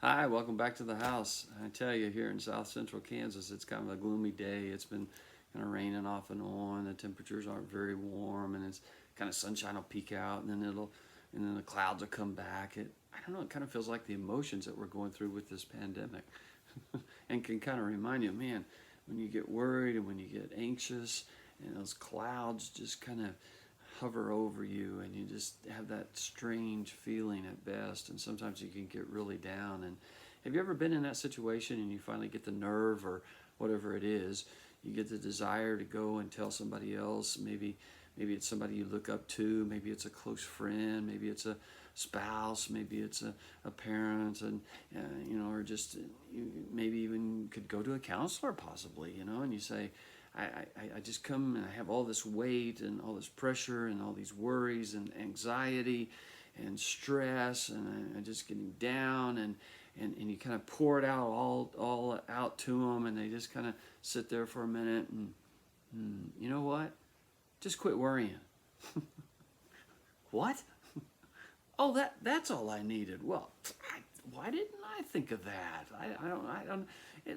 Hi, welcome back to the house. I tell you, here in south central Kansas, it's kind of a gloomy day. It's been kind of raining off and on. The temperatures aren't very warm, and it's kind of sunshine will peek out, and then the clouds will come back. I don't know. It kind of feels like the emotions that we're going through with this pandemic, and can kind of remind you, man, when you get worried and when you get anxious, and those clouds just kind of hover over you and you just have that strange feeling at best, and sometimes you can get really down. And have you ever been in that situation and you finally get the nerve or whatever it is, you get the desire to go and tell somebody else, maybe it's somebody you look up to, maybe it's a close friend, maybe it's a spouse, maybe it's a parent, and or just you maybe even could go to a counselor possibly, and you say, I just come and I have all this weight and all this pressure and all these worries and anxiety and stress, and I'm just getting down, and you kind of pour it out all out to them, and they just kind of sit there for a minute, and you know what? Just quit worrying. What? Oh, that's all I needed. Well, why didn't I think of that? I don't.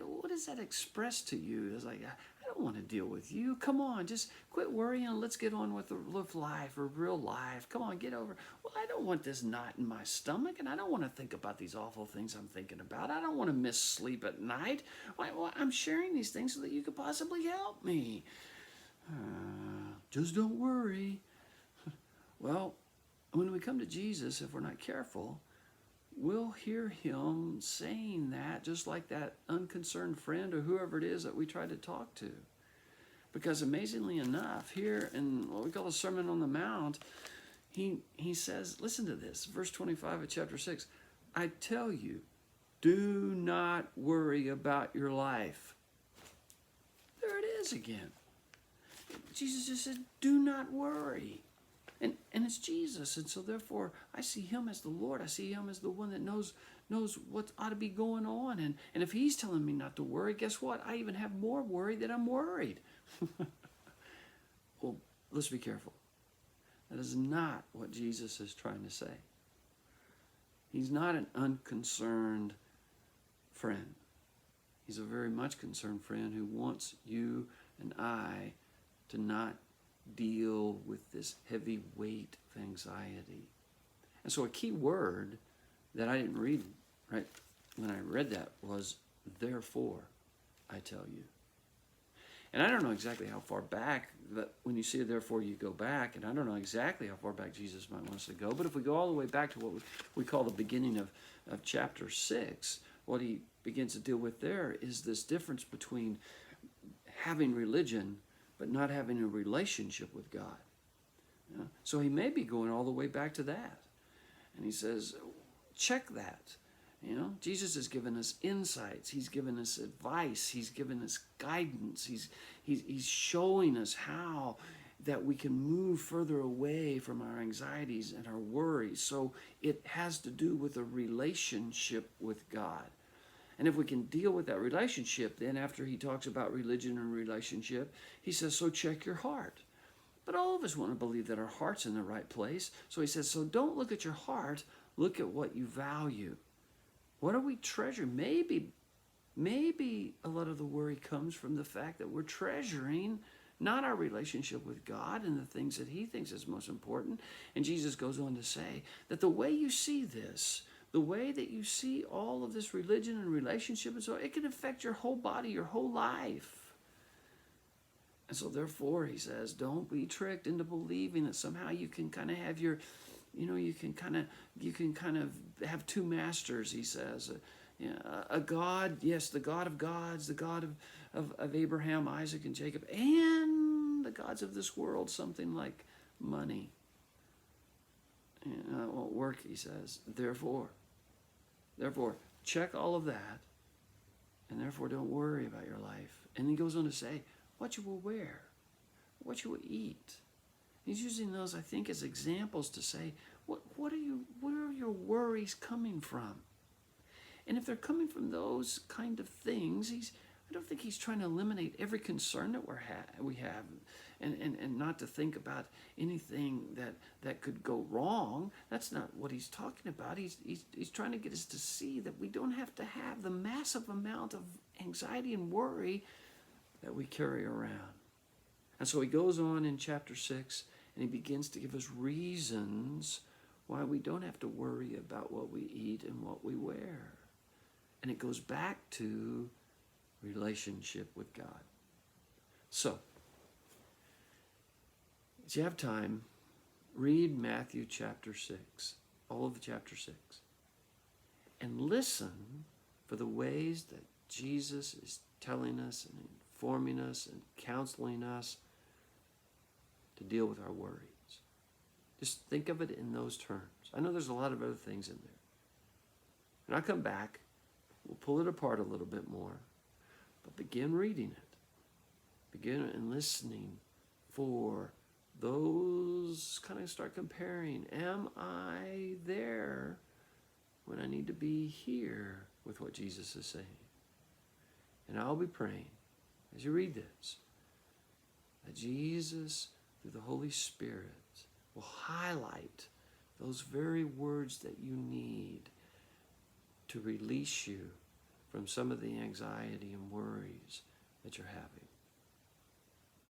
What does that express to you? It's like, I don't want to deal with you. Come on, just quit worrying. Let's get on with life or real life. Come on, get over. Well, I don't want this knot in my stomach, and I don't want to think about these awful things I'm thinking about. I don't want to miss sleep at night. Well, I'm sharing these things so that you could possibly help me. Just don't worry. Well, when we come to Jesus, if we're not careful, we'll hear him saying that just like that unconcerned friend or whoever it is that we try to talk to. Because amazingly enough, here in what we call the Sermon on the Mount, he says, listen to this, verse 25 of chapter 6, I tell you, do not worry about your life. There it is again. Jesus just said, do not worry. And it's Jesus, and so therefore I see him as the Lord. I see him as the one that knows what ought to be going on. And if he's telling me not to worry, guess what? I even have more worry that I'm worried. Well, let's be careful. That is not what Jesus is trying to say. He's not an unconcerned friend. He's a very much concerned friend who wants you and I to not deal with this heavy weight of anxiety. And so a key word that I didn't read right when I read that was therefore, I tell you. And I don't know exactly how far back, but when you see therefore you go back, and I don't know exactly how far back Jesus might want us to go, but if we go all the way back to what we call the beginning of chapter 6, what he begins to deal with there is this difference between having religion but not having a relationship with God. So he may be going all the way back to that. And he says, check that. Jesus has given us insights. He's given us advice. He's given us guidance. He's showing us how that we can move further away from our anxieties and our worries. So it has to do with a relationship with God. And if we can deal with that relationship, then after he talks about religion and relationship, he says, so check your heart. But all of us want to believe that our heart's in the right place. So he says, so don't look at your heart, look at what you value. What do we treasure? Maybe a lot of the worry comes from the fact that we're treasuring not our relationship with God and the things that he thinks is most important. And Jesus goes on to say that the way you see this, the way that you see all of this religion and relationship and so it can affect your whole body, your whole life. And so therefore, he says, don't be tricked into believing that somehow you can kind of have your, you can kind of have two masters, he says. A God, yes, the God of gods, the God of Abraham, Isaac, and Jacob, and the gods of this world, something like money. It won't work, he says. Therefore, check all of that, and therefore don't worry about your life. And he goes on to say, what you will wear, what you will eat. He's using those, I think, as examples to say, where are your worries coming from? And if they're coming from those kind of things, I don't think he's trying to eliminate every concern that we have and not to think about anything that could go wrong. That's not what he's talking about. He's trying to get us to see that we don't have to have the massive amount of anxiety and worry that we carry around. And so he goes on in chapter 6 and he begins to give us reasons why we don't have to worry about what we eat and what we wear. And it goes back to relationship with God. So, if you have time, read Matthew chapter 6, all of chapter 6, and listen for the ways that Jesus is telling us and informing us and counseling us to deal with our worries. Just think of it in those terms. I know there's a lot of other things in there. And I'll come back. We'll pull it apart a little bit more. But begin reading it. Begin and listening for those, kind of start comparing. Am I there when I need to be here with what Jesus is saying? And I'll be praying as you read this, that Jesus, through the Holy Spirit, will highlight those very words that you need to release you from some of the anxiety and worries that you're having.